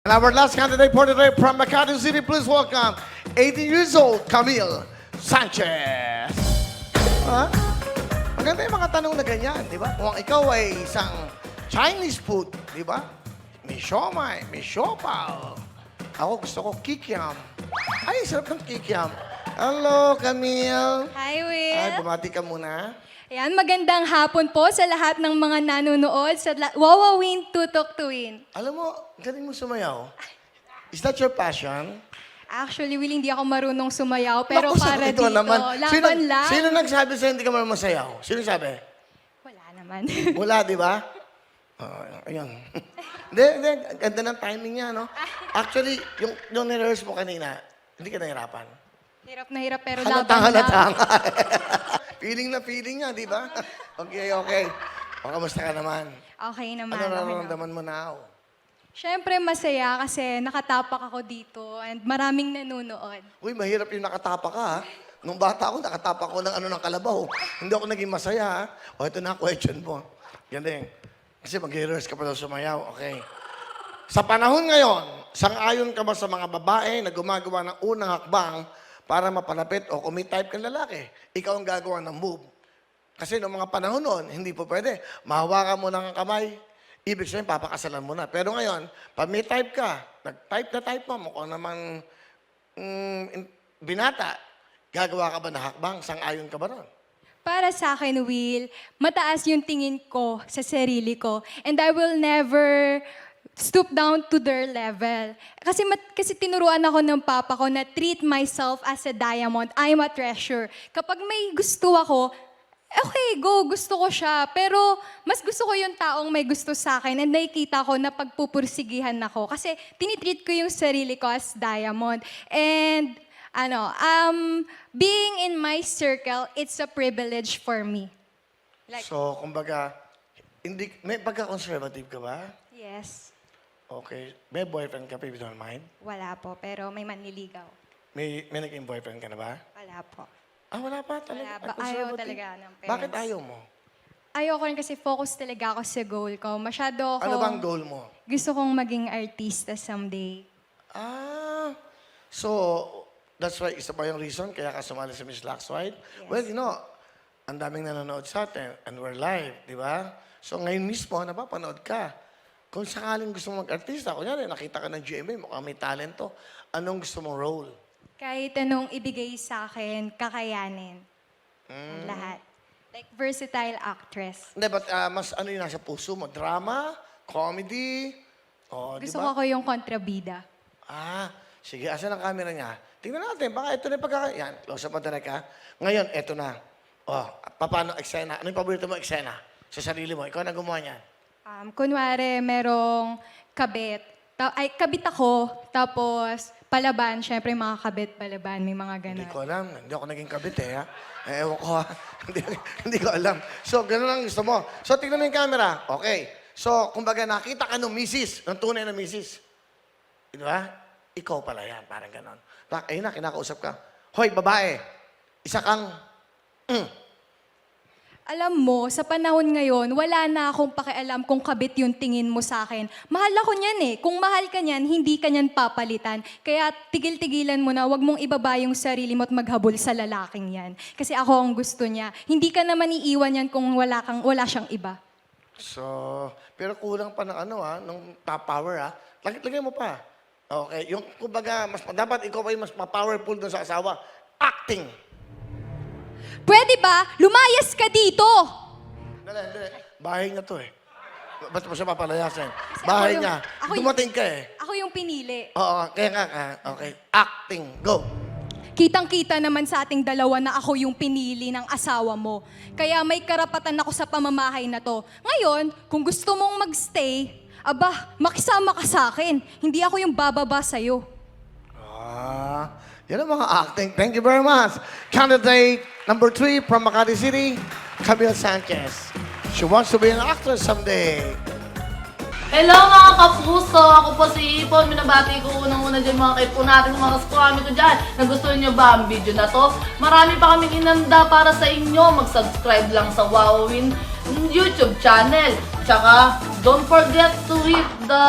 And our last candidate for today from Makati City, please welcome 18 years old, Camille Sanchez. Ha? Maganda yung mga tanong na ganyan, di ba? Kung ikaw ay isang Chinese food, di ba? May siomai, may siopaw. Ako gusto ko kikiam. Ay, sarap ng kikiam. Hello, Camille. Hi, Will. Ay, bumati ka muna. Ayan, magandang hapon po sa lahat ng mga nanonood sa Wawawin Tutok Tuwin. Alam mo, galing mo sumayaw. Is that your passion? Actually, Will, hindi ako marunong sumayaw, pero Naku, para ito dito, naman. laban lang. Sino nagsabi sa'yo hindi ka marunong masayaw? Sino sabi? Wala naman. Wala, di ba? Ayun. Hindi, ganda ng timing niya, no? Actually, yung nirehearse mo kanina, hindi ka nahirapan. Hirap na hirap, pero Halatang laban lang. Feeling na feeling niya, di ba? Okay, okay. O, kamusta ka naman? Okay naman. Ano okay naman. nararamdaman mo now? Siyempre, masaya kasi nakatapak ako dito and maraming nanonood. Uy, mahirap yung nakatapa ka, ha? Nung bata ako, nakatapa ko ng ng kalabaw. Hindi ako naging masaya, ha? O, ito na question mo. Galing. Kasi mag-rehearse ka pa daw sumayaw. Okay. Sa panahon ngayon, sang-ayon ka ba sa mga babae na gumagawa ng unang hakbang para mapalapit o kung may type kang lalaki, ikaw ang gagawa ng move? Kasi noong mga panahon noon, hindi po pwede. Mahawakan mo ng kamay, ibig sabihin, papakasalan mo na. Pero ngayon, pag may type ka, nag-type na type mo, mukhang naman binata, gagawa ka ba na hakbang? Sang-ayon ka ba ron? Para sa akin, Will, mataas yung tingin ko sa sarili ko. And I will never stoop down to their level. Kasi tinuruan ako ng papa ko na treat myself as a diamond. I'm a treasure. Kapag may gusto ako, okay, go, gusto ko siya. Pero mas gusto ko yung taong may gusto sa akin and nakikita ko na pagpupursigihan ako. Kasi tinitreat ko yung sarili ko as diamond. And being in my circle, it's a privilege for me. So, kumbaga, may pagka-conservative ka ba? Yes. Okay. May boyfriend ka, if you don't mind? Wala po, pero may manliligaw. May naging boyfriend ka na ba? Wala po. Ah, wala pa talaga. Wala pa. Ah, Ayaw conservative. talaga ng parents. Bakit ayaw mo? Ayoko rin kasi focus talaga ako sa goal ko. Masyado ako... Ano bang goal mo? Gusto kong maging artista someday. Ah, so, that's why, isa pa yung reason kaya ka sumali sa Miss Lux White? Yes. Well, ang daming nanonood sa atin and we're live, di ba? So, ngayon mismo, napapanood ka. Kung sakaling gusto mong mag-artista, kunyari, nakita ka ng GMA, mukhang may talento, anong gusto mong role? Kahit anong ibigay sa akin, kakayanin. Ang lahat. Like versatile actress. Hindi, but mas ano yung nasa puso mo? Drama? Comedy? O, di Gusto ba? ko yung kontrabida. Ah, sige, asan ang camera niya? Tingnan natin, baka ito na yung pagkaka... Yan, close up mo direct ha. Ngayon, ito na. Oh, paano eksena? Ano yung paborito mo eksena? Sa sarili mo, ikaw na gumawa niyan. Kunwari, merong kabit. Kabit ako, tapos palaban. Siyempre, mga kabit, palaban, may mga Hindi gano'n. ko alam. Hindi ako naging kabit eh, ha? Ewan ko, ha? hindi ko alam. So, gano'n ang gusto mo. So, tingnan mo yung camera. Okay. So, kumbaga, nakita ka ng misis, ng tunay na misis. Di ba? Ikaw pala yan, parang gano'n. Ayun na, kinakausap ka. Hoy, babae, isa kang... Alam mo, sa panahon ngayon, wala na akong pakialam kung kabit yung tingin mo sa akin. Mahal ako niyan eh. Kung mahal ka niyan, hindi ka niyan papalitan. Kaya tigil-tigilan mo na, wag mong ibaba yung sarili mo at maghabol sa lalaking yan. Kasi ako ang gusto niya. Hindi ka naman iiwan yan kung wala siyang iba. So, pero kulang pa ng ng top power, ha? Lagay mo pa. Okay, yung kumbaga, dapat ikaw pa yung mas ma-powerful doon sa asawa. Acting. Pwede ba? Lumayas ka dito! Dali. Bahay niya to eh. Ba't mo siya papalayasin? Kasi Bahay ako niya. Dumating ka eh. Ako yung pinili. Oo, kaya nga. Okay. Acting. Go. Kitang-kita naman sa ating dalawa na ako yung pinili ng asawa mo. Kaya may karapatan ako sa pamamahay na to. Ngayon, kung gusto mong magstay, makisama ka sa akin. Hindi ako yung bababa sa'yo. Yan ang mga acting. Thank you very much. Candidate number 3 from Makati City, Camille Sanchez. She wants to be an actress someday. Hello mga kapuso! Ako po si Ipon. Minabati ko unang-una dyan mga kaipo natin, mga kaskwami ko dyan. Nagustuhan nyo ba ang video na to? Marami pa kaming inanda para sa inyo. Mag-subscribe lang sa Wowin YouTube channel. Tsaka, don't forget to hit the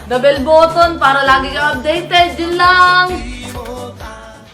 the bell button para lagi kang updated. Yun lang!